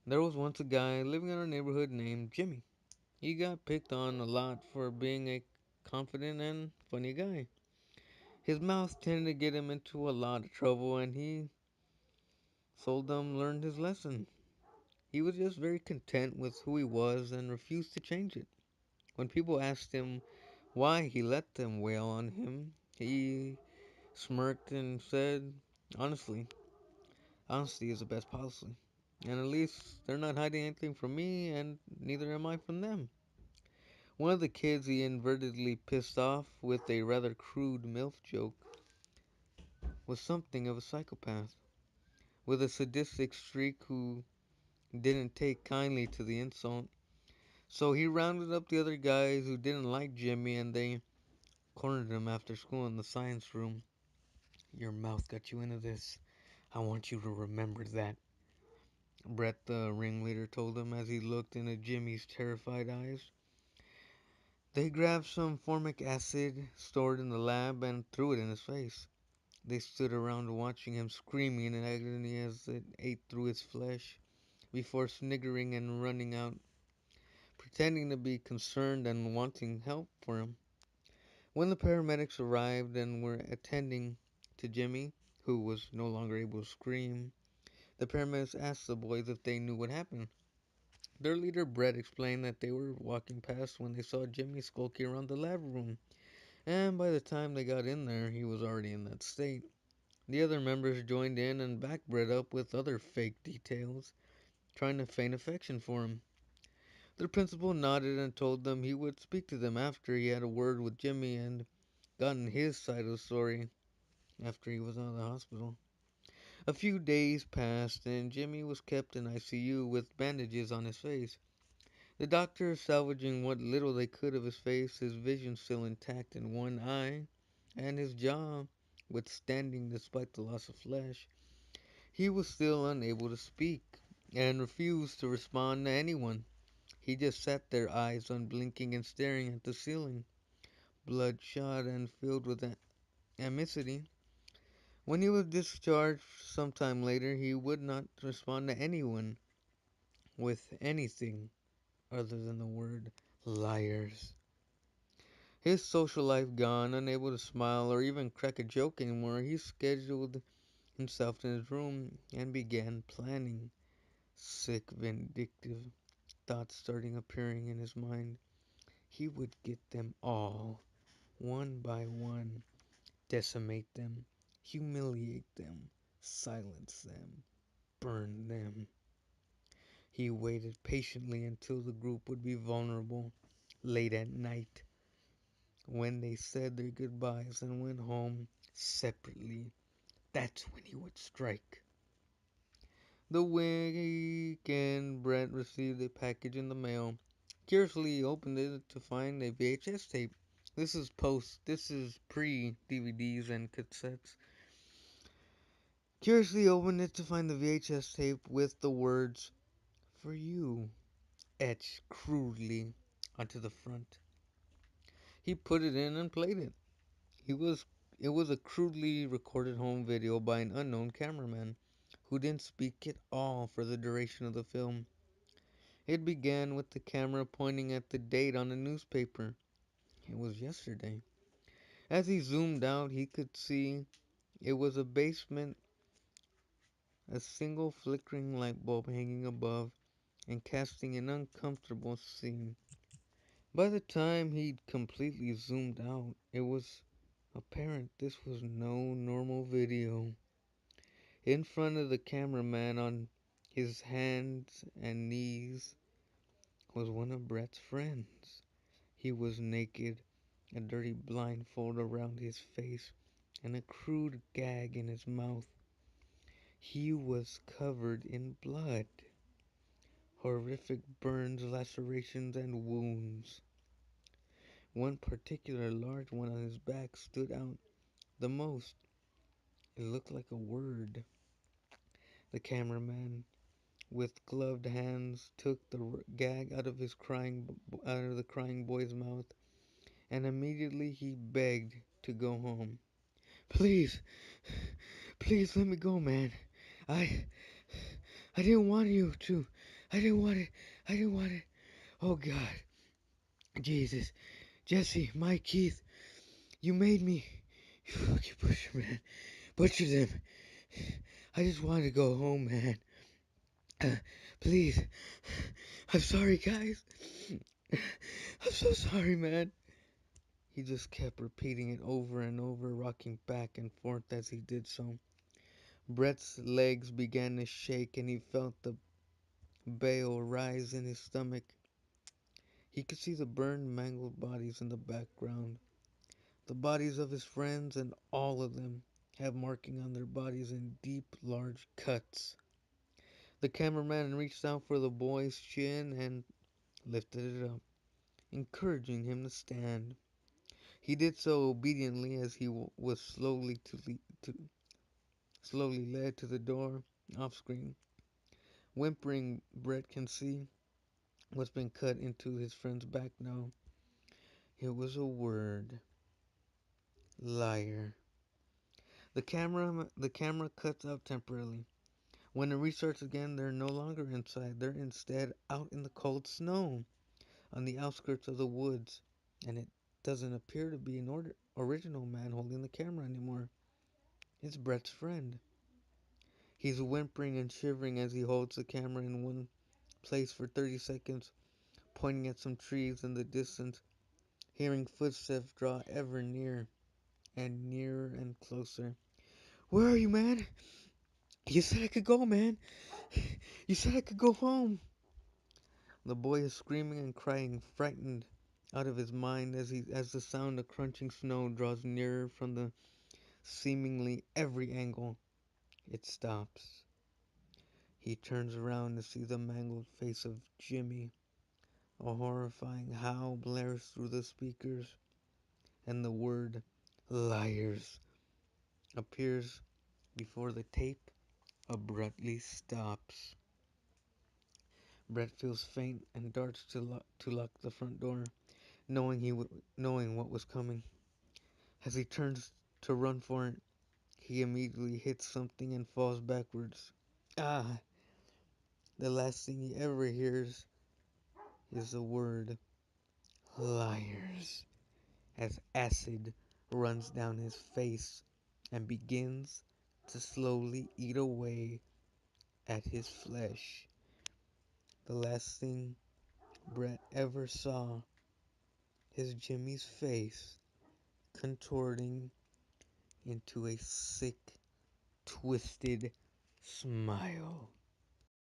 There was once a guy living in our neighborhood named Jimmy. He got picked on a lot for being a confident and funny guy. His mouth tended to get him into a lot of trouble, and he seldom learned his lesson. He was just very content with who he was and refused to change it. When people asked him why he let them wail on him, he smirked and said, honestly, honesty is the best policy. And at least they're not hiding anything from me, and neither am I from them. One of the kids he inadvertently pissed off with a rather crude MILF joke was something of a psychopath, with a sadistic streak who didn't take kindly to the insult. So he rounded up the other guys who didn't like Jimmy and they cornered him after school in the science room. Your mouth got you into this. I want you to remember that, Brett the ringleader told him as he looked into Jimmy's terrified eyes. They grabbed some formic acid stored in the lab and threw it in his face. They stood around watching him screaming in agony as it ate through his flesh, before sniggering and running out, pretending to be concerned and wanting help for him. When the paramedics arrived and were attending to Jimmy, who was no longer able to scream, the paramedics asked the boys if they knew what happened. Their leader, Brett, explained that they were walking past when they saw Jimmy skulking around the lab room, and by the time they got in there, he was already in that state. The other members joined in and backed Brett up with other fake details, trying to feign affection for him. The principal nodded and told them he would speak to them after he had a word with Jimmy and gotten his side of the story after he was out of the hospital. A few days passed and Jimmy was kept in ICU with bandages on his face. The doctors salvaging what little they could of his face, his vision still intact in one eye, and his jaw withstanding despite the loss of flesh. He was still unable to speak and refused to respond to anyone. He just sat there, eyes unblinking and staring at the ceiling, bloodshot and filled with amicity. When he was discharged sometime later, he would not respond to anyone with anything other than the word liars. His social life gone, unable to smile or even crack a joke anymore, he scheduled himself in his room and began planning. Sick, vindictive thoughts starting appearing in his mind. He would get them all, one by one, decimate them, humiliate them, silence them, burn them. He waited patiently until the group would be vulnerable, late at night, when they said their goodbyes and went home separately. That's when he would strike. The weekend Brett received a package in the mail. Curiously, he opened it to find a VHS tape. This is pre DVDs and cassettes. Curiously opened it to find the VHS tape with the words, "For you," etched crudely onto the front. He put it in and played it. He was it was a crudely recorded home video by an unknown cameraman who didn't speak at all for the duration of the film. It began with the camera pointing at the date on the newspaper. It was yesterday. As he zoomed out, he could see it was a basement, a single flickering light bulb hanging above and casting an uncomfortable scene. By the time he'd completely zoomed out, it was apparent this was no normal video. In front of the cameraman on his hands and knees was one of Brett's friends. He was naked, a dirty blindfold around his face, and a crude gag in his mouth. He was covered in blood, horrific burns, lacerations, and wounds. One particular large one on his back stood out the most. It looked like a word. The cameraman, with gloved hands, took the gag out of the crying boy's mouth, and immediately he begged to go home. Please, please let me go, man. I I didn't want you to. I didn't want it. I didn't want it. Oh God. Jesus. Jesse, Mike, Keith, you made me. You fucking butcher, man. Butcher them. I just wanted to go home, man. Please. I'm sorry, guys. I'm so sorry, man. He just kept repeating it over and over, rocking back and forth as he did so. Brett's legs began to shake and he felt the bile rise in his stomach. He could see the burned, mangled bodies in the background. The bodies of his friends, and all of them have marking on their bodies in deep, large cuts. The cameraman reached out for the boy's chin and lifted it up, encouraging him to stand. He did so obediently as he was slowly led to the door off screen. Whimpering, Brett can see what's been cut into his friend's back now. It was a word. Liar. The camera cuts out temporarily. When it restarts again, they're no longer inside. They're instead out in the cold snow on the outskirts of the woods. And it doesn't appear to be an original man holding the camera anymore. It's Brett's friend. He's whimpering and shivering as he holds the camera in one place for 30 seconds, pointing at some trees in the distance, hearing footsteps draw ever near and nearer and closer. Where are you, man? You said I could go, man. You said I could go home. The boy is screaming and crying, frightened out of his mind as the sound of crunching snow draws nearer from the seemingly every angle. It stops. He turns around to see the mangled face of Jimmy. A horrifying howl blares through the speakers, and the word liars appears before the tape abruptly stops. Brett feels faint and darts to lock the front door, knowing what was coming. As he turns to run for it, he immediately hits something and falls backwards. Ah! The last thing he ever hears is the word liars as acid runs down his face and begins to slowly eat away at his flesh. The last thing Brett ever saw is Jimmy's face contorting into a sick, twisted smile.